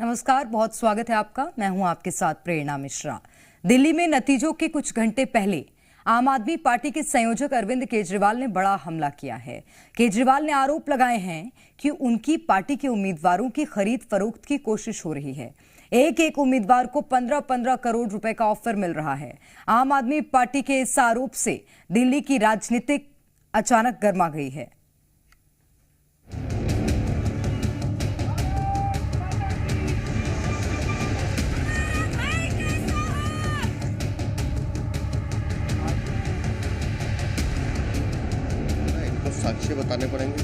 नमस्कार, बहुत स्वागत है आपका। मैं हूं आपके साथ प्रेरणा मिश्रा। दिल्ली में नतीजों के कुछ घंटे पहले आम आदमी पार्टी के संयोजक अरविंद केजरीवाल ने बड़ा हमला किया है। केजरीवाल ने आरोप लगाए हैं कि उनकी पार्टी के उम्मीदवारों की खरीद फरोख्त की कोशिश हो रही है। एक एक उम्मीदवार को 15-15 करोड़ रुपए का ऑफर मिल रहा है। आम आदमी पार्टी के इस आरोप से दिल्ली की राजनीति अचानक गर्मा गई है। साक्ष्य बताने पड़ेंगे,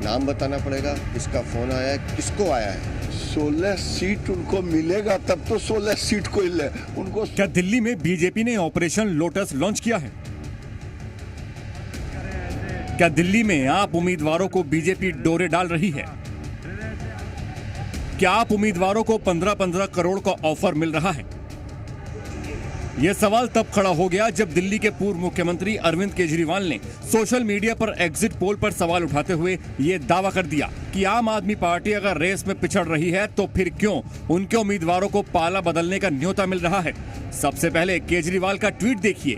नाम बताना पड़ेगा, किसका फोन आया है, किसको आया है। 16 सीट उनको मिलेगा तब तो 16 सीट को उनको। क्या दिल्ली में बीजेपी ने ऑपरेशन लोटस लॉन्च किया है? क्या दिल्ली में आप उम्मीदवारों को बीजेपी डोरे डाल रही है? क्या आप उम्मीदवारों को 15-15 करोड़ का ऑफर मिल रहा है? यह सवाल तब खड़ा हो गया जब दिल्ली के पूर्व मुख्यमंत्री अरविंद केजरीवाल ने सोशल मीडिया पर एग्जिट पोल पर सवाल उठाते हुए यह दावा कर दिया कि आम आदमी पार्टी अगर रेस में पिछड़ रही है तो फिर क्यों उनके उम्मीदवारों को पाला बदलने का न्योता मिल रहा है। सबसे पहले केजरीवाल का ट्वीट देखिए।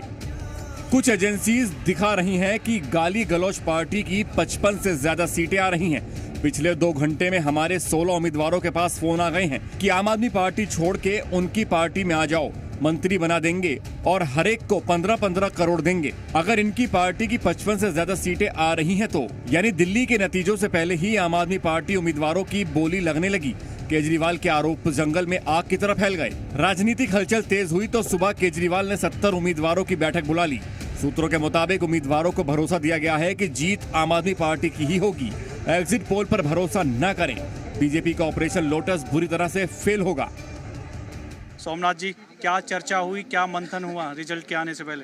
कुछ एजेंसीज दिखा रही हैं कि गाली गलौज पार्टी की 55 से ज्यादा सीटें आ रही हैं। पिछले 2 घंटे में हमारे 16 उम्मीदवारों के पास फोन आ गए हैं कि आम आदमी पार्टी छोड़ के उनकी पार्टी में आ जाओ, मंत्री बना देंगे और हर एक को 15-15 करोड़ देंगे अगर इनकी पार्टी की 55 से ज्यादा सीटें आ रही हैं तो। यानी दिल्ली के नतीजों से पहले ही आम आदमी पार्टी उम्मीदवारों की बोली लगने लगी। केजरीवाल के आरोप जंगल में आग की तरह फैल गए। राजनीतिक हलचल तेज हुई तो सुबह केजरीवाल ने 70 उम्मीदवारों की बैठक बुला ली। सूत्रों के मुताबिक उम्मीदवारों को भरोसा दिया गया है कि जीत आम आदमी पार्टी की ही होगी। एग्जिट पोल पर भरोसा न करें, बीजेपी का ऑपरेशन लोटस बुरी तरह से फेल होगा। सोमनाथ जी, क्या चर्चा हुई, क्या मंथन हुआ रिजल्ट के आने से पहले?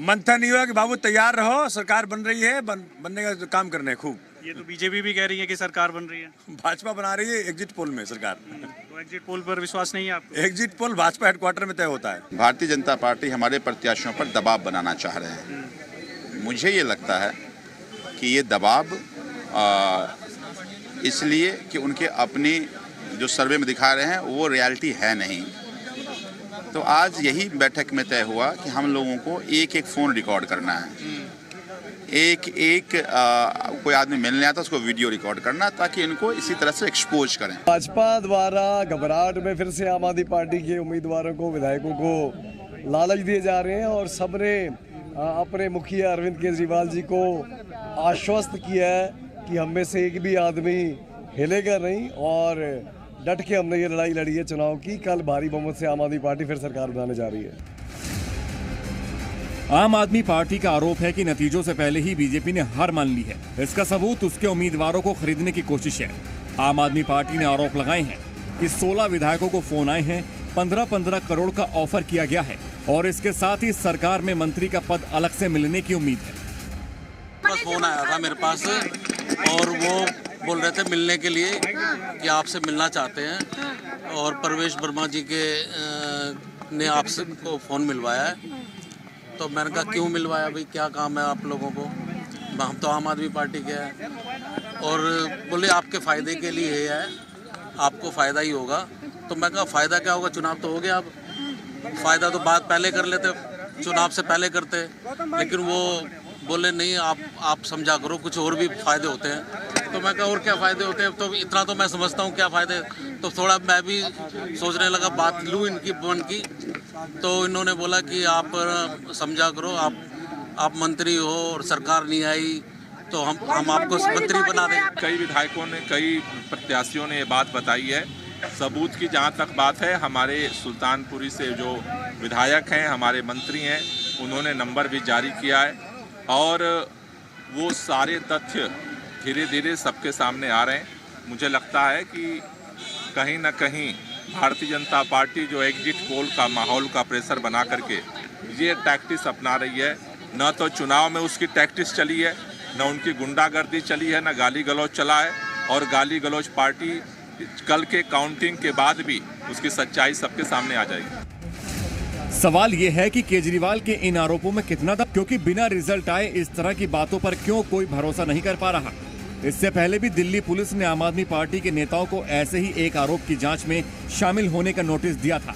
मंथन नहीं हुआ कि बाबू तैयार रहो, सरकार बन रही है, बनने का काम करने है खूब। ये तो बीजेपी भी कह रही है कि सरकार बन रही है। भाजपा बना रही है एग्जिट पोल में सरकार। तो एग्जिट पोल पर विश्वास नहीं है आपको? एग्जिट पोल भाजपा हेडक्वार्टर में तय होता है। भारतीय जनता पार्टी हमारे प्रत्याशियों पर दबाव बनाना चाह रहे हैं। मुझे ये लगता है कि ये दबाव इसलिए कि उनके अपनी जो सर्वे में दिखा रहे हैं वो रियलिटी है नहीं। तो आज यही बैठक में तय हुआ कि हम लोगों को एक एक फ़ोन रिकॉर्ड करना है। कोई आदमी मिलने आता उसको वीडियो रिकॉर्ड करना ताकि इनको इसी तरह से एक्सपोज करें। भाजपा द्वारा घबराहट में फिर से आम आदमी पार्टी के उम्मीदवारों को, विधायकों को लालच दिए जा रहे हैं और सबने अपने मुखिया अरविंद केजरीवाल जी को आश्वस्त किया है कि हम में से एक भी आदमी हिलेगा नहीं और डट के हमने ये लड़ाई लड़ी है चुनाव की। कल भारी बहुमत से आम आदमी पार्टी फिर सरकार बनाने जा रही है। आम आदमी पार्टी का आरोप है कि नतीजों से पहले ही बीजेपी ने हार मान ली है। इसका सबूत उसके उम्मीदवारों को खरीदने की कोशिश है। आम आदमी पार्टी ने आरोप लगाए हैं कि 16 विधायकों को फोन आए हैं, 15-15 करोड़ का ऑफर किया गया है और इसके साथ ही सरकार में मंत्री का पद अलग से मिलने की उम्मीद है। बस फोन आया था मेरे पास और वो बोल रहे थे मिलने के लिए कि आपसे मिलना चाहते हैं और परवेश वर्मा जी के ने आपसे को फ़ोन मिलवाया है। तो मैंने कहा क्यों मिलवाया भाई, क्या काम है आप लोगों को, हम तो आम आदमी पार्टी के हैं। और बोले आपके फ़ायदे के लिए है, आपको फ़ायदा ही होगा। तो मैं कहा फ़ायदा क्या होगा, चुनाव तो हो गया, अब फ़ायदा तो बात पहले कर लेते, चुनाव से पहले करते। लेकिन वो बोले नहीं, आप समझा करो, कुछ और भी फ़ायदे होते हैं। तो मैं कहा और क्या फ़ायदे होते हैं, तो इतना तो मैं समझता हूँ क्या फ़ायदे। तो थोड़ा मैं भी सोचने लगा, बात लूँ इनकी मन की। तो इन्होंने बोला कि आप समझा करो, आप मंत्री हो और सरकार नहीं आई तो हम आपको मंत्री बना दें। कई विधायकों ने, कई प्रत्याशियों ने ये बात बताई है। सबूत की जहाँ तक बात है, हमारे सुल्तानपुरी से जो विधायक हैं, हमारे मंत्री हैं, उन्होंने नंबर भी जारी किया है और वो सारे तथ्य धीरे धीरे सबके सामने आ रहे हैं। मुझे लगता है कि कहीं ना कहीं भारतीय जनता पार्टी जो एग्जिट पोल का माहौल का प्रेशर बना करके ये टैक्टिस अपना रही है, न तो चुनाव में उसकी टैक्टिस चली है, न उनकी गुंडागर्दी चली है, न गाली गलौज चला है। और गाली गलौज पार्टी कल के काउंटिंग के बाद भी उसकी सच्चाई सबके सामने आ जाएगी। सवाल ये है कि केजरीवाल के इन आरोपों में कितना दम, क्योंकि बिना रिजल्ट आए इस तरह की बातों पर क्यों कोई भरोसा नहीं कर पा रहा। इससे पहले भी दिल्ली पुलिस ने आम आदमी पार्टी के नेताओं को ऐसे ही एक आरोप की जांच में शामिल होने का नोटिस दिया था,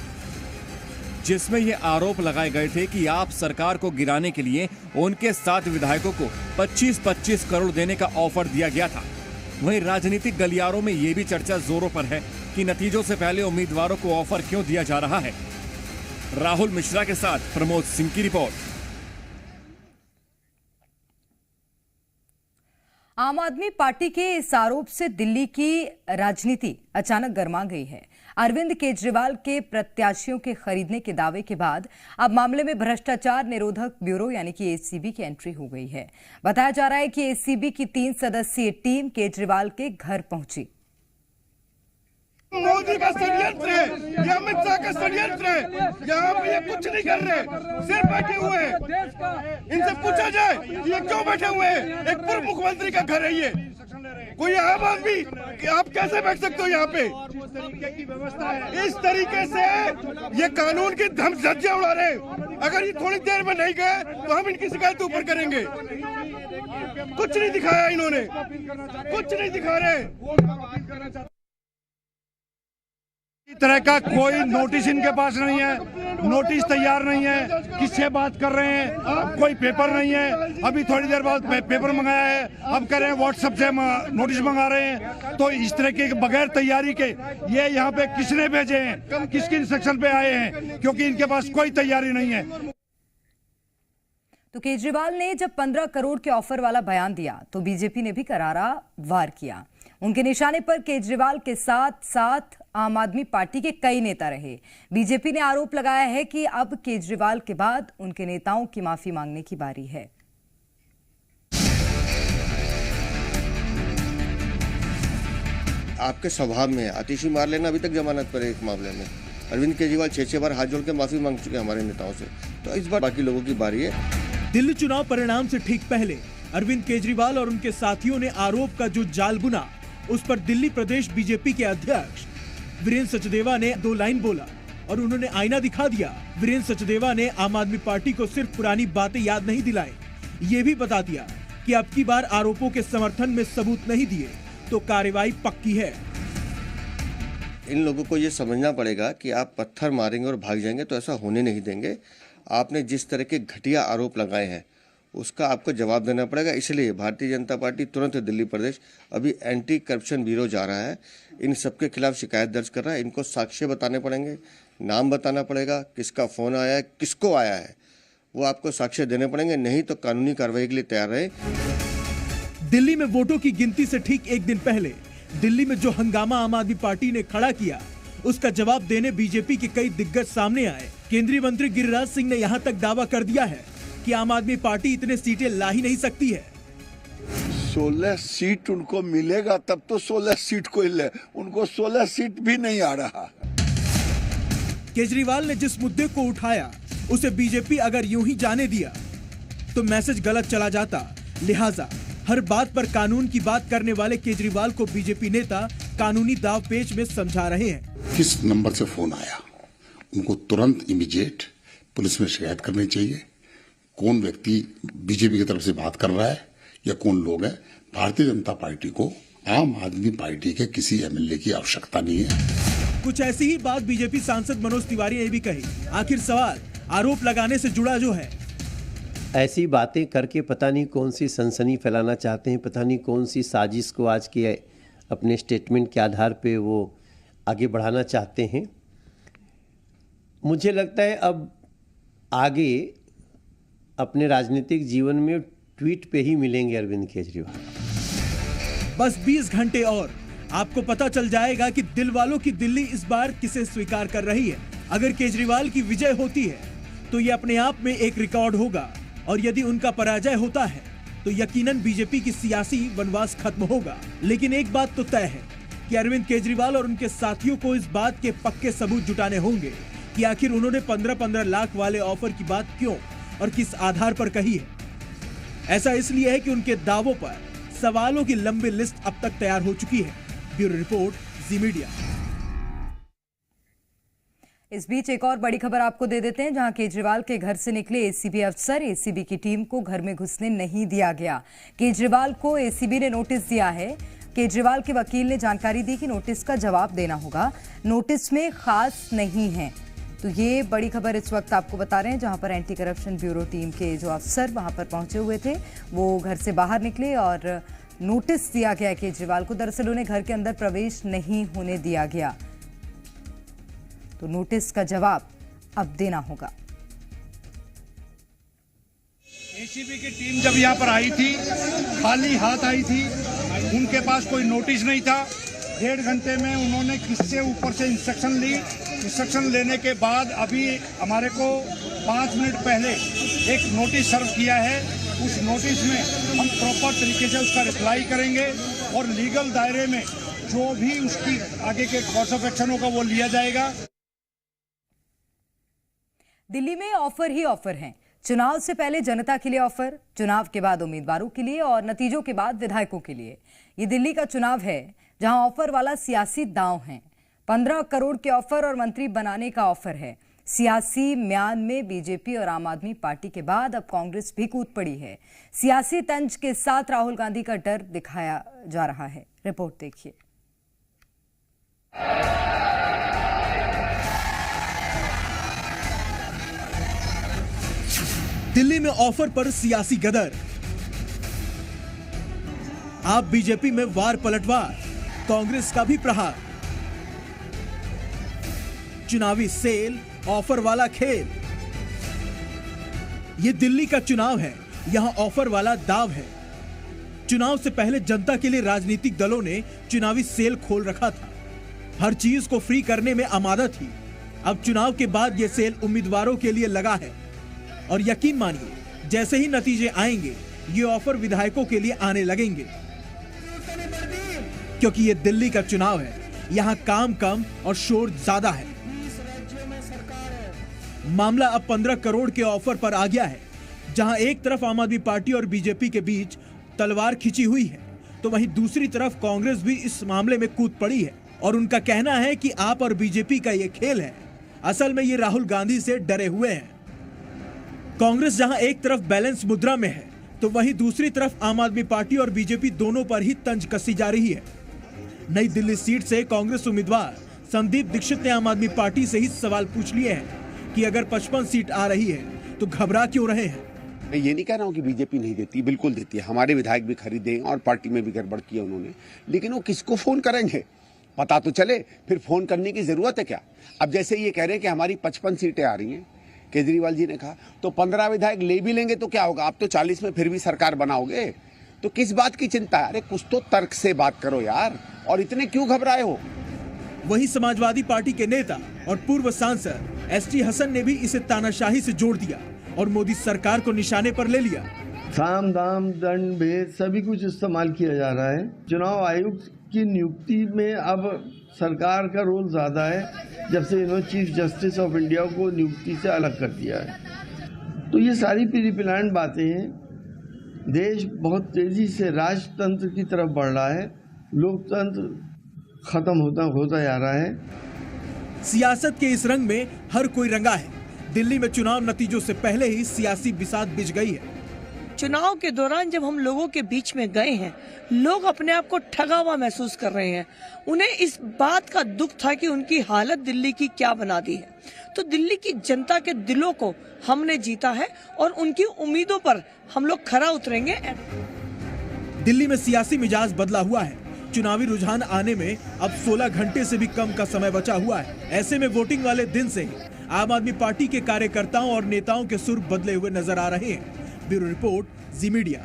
जिसमें ये आरोप लगाए गए थे कि आप सरकार को गिराने के लिए उनके 7 विधायकों को 25-25 करोड़ देने का ऑफर दिया गया था। वहीं राजनीतिक गलियारों में ये भी चर्चा जोरों पर है कि नतीजों से पहले उम्मीदवारों को ऑफर क्यों दिया जा रहा है। राहुल मिश्रा के साथ प्रमोद सिंह की रिपोर्ट। आम आदमी पार्टी के इस आरोप से दिल्ली की राजनीति अचानक गर्मा गई है। अरविंद केजरीवाल के प्रत्याशियों के खरीदने के दावे के बाद अब मामले में भ्रष्टाचार निरोधक ब्यूरो यानी कि एसीबी की एंट्री हो गई है। बताया जा रहा है कि एसीबी की 3 सदस्यीय टीम केजरीवाल के घर पहुंची। मोदी का षड्यंत्र है, ये अमित शाह का षड्यंत्र है। यहाँ पे ये कुछ नहीं कर रहे, सिर्फ बैठे हुए हैं। इनसे पूछा जाए कि ये क्यों बैठे हुए हैं? एक पूर्व मुख्यमंत्री का घर है ये। कोई आम आदमी आप कैसे बैठ सकते हो यहाँ पे? इस तरीके से ये कानून की धज्जियां उड़ा रहे हैं। अगर ये थोड़ी देर में नहीं गए तो हम इनकी शिकायत ऊपर करेंगे। कुछ नहीं दिखाया इन्होंने, कुछ नहीं दिखा रहे। इस तरह का कोई नोटिस इनके पास नहीं है, नोटिस तैयार नहीं है, किससे बात कर रहे हैं, कोई पेपर नहीं है। अभी थोड़ी देर बाद पेपर मंगाया है, अब कह रहे हैं व्हाट्सएप से नोटिस मंगा रहे हैं। तो इस तरह के बगैर तैयारी के ये यहाँ पे किसने भेजे हैं, किसके इंस्ट्रक्शन पे आए हैं, क्योंकि इनके पास कोई तैयारी नहीं है। तो केजरीवाल ने जब 15 करोड़ के ऑफर वाला बयान दिया तो बीजेपी ने भी करारा वार किया। उनके निशाने पर केजरीवाल के साथ साथ आम आदमी पार्टी के कई नेता रहे। बीजेपी ने आरोप लगाया है कि अब केजरीवाल के बाद उनके नेताओं की माफी मांगने की बारी है। आपके स्वभाव में आतिशी मार लेना अभी तक जमानत पर है। एक मामले में अरविंद केजरीवाल 6 बार हाथ जोड़ के माफी मांग चुके हैं हमारे नेताओं से, तो इस बार बाकी लोगों की बारी है। दिल्ली चुनाव परिणाम से ठीक पहले अरविंद केजरीवाल और उनके साथियों ने आरोप का जो जाल बुना, उस पर दिल्ली प्रदेश बीजेपी के अध्यक्ष वीरेंद्र सचदेवा ने 2 लाइन बोला और उन्होंने आईना दिखा दिया। वीरेंद्र सचदेवा ने आम आदमी पार्टी को सिर्फ पुरानी बातें याद नहीं दिलाई, ये भी बता दिया कि अब की बार आरोपों के समर्थन में सबूत नहीं दिए तो कार्रवाई पक्की है। इन लोगों को ये समझना पड़ेगा कि आप पत्थर मारेंगे और भाग जाएंगे तो ऐसा होने नहीं देंगे। आपने जिस तरह के घटिया आरोप लगाए हैं उसका आपको जवाब देना पड़ेगा। इसलिए भारतीय जनता पार्टी तुरंत दिल्ली प्रदेश अभी एंटी करप्शन ब्यूरो जा रहा है, इन सबके खिलाफ शिकायत दर्ज कर रहा है। इनको साक्ष्य बताने पड़ेंगे, नाम बताना पड़ेगा, किसका फोन आया है, किसको आया है, वो आपको साक्ष्य देने पड़ेंगे, नहीं तो कानूनी कार्रवाई के लिए तैयार रहे। दिल्ली में वोटों की गिनती से ठीक एक दिन पहले दिल्ली में जो हंगामा आम आदमी पार्टी ने खड़ा किया, उसका जवाब देने बीजेपी के कई दिग्गज सामने आए। केंद्रीय मंत्री गिरिराज सिंह ने यहाँ तक दावा कर दिया है कि आम आदमी पार्टी इतने सीटें ला ही नहीं सकती है। 16 सीट उनको मिलेगा तब तो 16 सीट को ले, उनको 16 सीट भी नहीं आ रहा। केजरीवाल ने जिस मुद्दे को उठाया उसे बीजेपी अगर यूं ही जाने दिया तो मैसेज गलत चला जाता। लिहाजा हर बात पर कानून की बात करने वाले केजरीवाल को बीजेपी नेता कानूनी दावपेच में समझा रहे हैं। किस नंबर से फोन आया, उनको तुरंत इमीडिएट पुलिस में शिकायत करनी चाहिए। कौन व्यक्ति बीजेपी की तरफ से बात कर रहा है या कौन लोग हैं। भारतीय जनता पार्टी को आम आदमी पार्टी के किसी एमएलए की आवश्यकता नहीं है। कुछ ऐसी ही बात बीजेपी सांसद मनोज तिवारी ने भी कही। आखिर सवाल आरोप लगाने से जुड़ा जो है, ऐसी बातें करके पता नहीं कौन सी सनसनी फैलाना चाहते हैं, पता नहीं कौन सी साजिश को आज के अपने स्टेटमेंट के आधार पे वो आगे बढ़ाना चाहते हैं। मुझे लगता है अब आगे अपने राजनीतिक जीवन में ट्वीट पे ही मिलेंगे अरविंद केजरीवाल। बस 20 घंटे और आपको पता चल जाएगा कि दिल वालों की दिल्ली इस बार किसे स्वीकार कर रही है। अगर केजरीवाल की विजय होती है तो ये अपने आप में एक रिकॉर्ड होगा, और यदि उनका पराजय होता है तो यकीनन बीजेपी की सियासी वनवास खत्म होगा। लेकिन एक बात तो तय है कि अरविंद केजरीवाल और उनके साथियों को इस बात के पक्के सबूत जुटाने होंगे कि आखिर उन्होंने 15-15 लाख वाले ऑफर की बात क्यों और किस आधार पर कही है। ऐसा इसलिए है कि उनके दावों पर सवालों की लंबी लिस्ट अब तक तैयार हो चुकी है। ब्यूरो रिपोर्ट, जी मीडिया। इस बीच एक और बड़ी खबर आपको दे देते हैं, जहां केजरीवाल के घर से निकले एसीबी अफसर, एसीबी की टीम को घर में घुसने नहीं दिया गया। केजरीवाल को एसीबी ने नोटिस दिया है। केजरीवाल के वकील ने जानकारी दी कि नोटिस का जवाब देना होगा, नोटिस में खास नहीं है। तो ये बड़ी खबर इस वक्त आपको बता रहे हैं, जहां पर एंटी करप्शन ब्यूरो टीम के जो अफसर वहां पर पहुंचे हुए थे वो घर से बाहर निकले और नोटिस दिया गया केजरीवाल को। दरअसल उन्हें घर के अंदर प्रवेश नहीं होने दिया गया, तो नोटिस का जवाब अब देना होगा। एसीबी की टीम जब यहाँ पर आई थी, खाली हाथ आई थी, उनके पास कोई नोटिस नहीं था। 1.5 घंटे में उन्होंने किससे ऊपर से इंस्ट्रक्शन ली। इंस्ट्रक्शन लेने के बाद अभी हमारे को 5 मिनट पहले एक नोटिस सर्व किया है। उस नोटिस में हम प्रॉपर तरीके से उसका रिप्लाई करेंगे और लीगल दायरे में जो भी उसकी आगे के कोर्स ऑफ एक्शन होगा वो लिया जाएगा। दिल्ली में ऑफर ही ऑफर हैं। चुनाव से पहले जनता के लिए ऑफर, चुनाव के बाद उम्मीदवारों के लिए और नतीजों के बाद विधायकों के लिए। ये दिल्ली का चुनाव है जहां ऑफर वाला सियासी दांव है। 15 करोड़ के ऑफर और मंत्री बनाने का ऑफर है। सियासी म्यान में बीजेपी और आम आदमी पार्टी के बाद अब कांग्रेस भी कूद पड़ी है। सियासी तंज के साथ राहुल गांधी का डर दिखाया जा रहा है। रिपोर्ट देखिए। दिल्ली में ऑफर पर सियासी गदर, आप बीजेपी में वार पलटवार, कांग्रेस का भी प्रहार, चुनावी सेल, ऑफर वाला खेल। यह दिल्ली का चुनाव है, यहां ऑफर वाला दाव है। चुनाव से पहले जनता के लिए राजनीतिक दलों ने चुनावी सेल खोल रखा था, हर चीज को फ्री करने में आमादा थी। अब चुनाव के बाद यह सेल उम्मीदवारों के लिए लगा है और यकीन मानिए, जैसे ही नतीजे आएंगे ये ऑफर विधायकों के लिए आने लगेंगे, क्योंकि ये दिल्ली का चुनाव है, यहां काम कम और शोर ज्यादा है। मामला अब 15 करोड़ के ऑफर पर आ गया है, जहां एक तरफ आम आदमी पार्टी और बीजेपी के बीच तलवार खिंची हुई है, तो वहीं दूसरी तरफ कांग्रेस भी इस मामले में कूद पड़ी है और उनका कहना है कि आप और बीजेपी का ये खेल है। असल में ये राहुल गांधी से डरे हुए हैं। कांग्रेस जहां एक तरफ बैलेंस मुद्रा में है, तो वहीं दूसरी तरफ आम आदमी पार्टी और बीजेपी दोनों पर ही तंज कसी जा रही है। नई दिल्ली सीट से कांग्रेस उम्मीदवार संदीप दीक्षित ने आम आदमी पार्टी से ही सवाल पूछ लिए हैं कि अगर 55 सीट आ रही है तो घबरा क्यों रहे हैं। मैं ये नहीं कह रहा हूँ कि बीजेपी नहीं देती, बिल्कुल देती है। हमारे विधायक भी खरीदे और पार्टी में भी गड़बड़ किया उन्होंने, लेकिन वो किसको फोन करेंगे पता तो चले, फिर फोन करने की जरूरत है क्या। अब जैसे ये कह रहे हैं कि हमारी 55 सीटें आ रही हैं, केजरीवाल जी ने कहा, तो 15 विधायक ले भी लेंगे तो क्या होगा, आप तो 40 में फिर भी सरकार बनाओगे, तो किस बात की चिंता है। अरे कुछ तो तर्क से बात करो यार, और इतने क्यों घबराए हो। वहीं समाजवादी पार्टी के नेता और पूर्व सांसद एसटी हसन ने भी इसे तानाशाही से जोड़ दिया और मोदी सरकार को निशाने पर ले लिया। साम दाम दंड भेद सभी कुछ इस्तेमाल किया जा रहा है। चुनाव आयुक्त की नियुक्ति में अब सरकार का रोल ज्यादा है, जब से इन्होंने चीफ जस्टिस ऑफ इंडिया को नियुक्ति से अलग कर दिया है। तो ये सारी प्री प्लान बातें हैं। देश बहुत तेजी से राजतंत्र की तरफ बढ़ रहा है, लोकतंत्र खत्म होता जा रहा है। सियासत के इस रंग में हर कोई रंगा है। दिल्ली में चुनाव नतीजों से पहले ही सियासी बिसात बिछ गई है। चुनाव के दौरान जब हम लोगों के बीच में गए हैं, लोग अपने आप को ठगा हुआ महसूस कर रहे हैं। उन्हें इस बात का दुख था कि उनकी हालत दिल्ली की क्या बना दी है। तो दिल्ली की जनता के दिलों को हमने जीता है और उनकी उम्मीदों पर हम लोग खरा उतरेंगे। दिल्ली में सियासी मिजाज बदला हुआ है। चुनावी रुझान आने में अब 16 घंटे से भी कम का समय बचा हुआ है। ऐसे में वोटिंग वाले दिन से ही आम आदमी पार्टी के कार्यकर्ताओं और नेताओं के सुर बदले हुए नजर आ रहे हैं। ब्यूरो रिपोर्ट, जी मीडिया।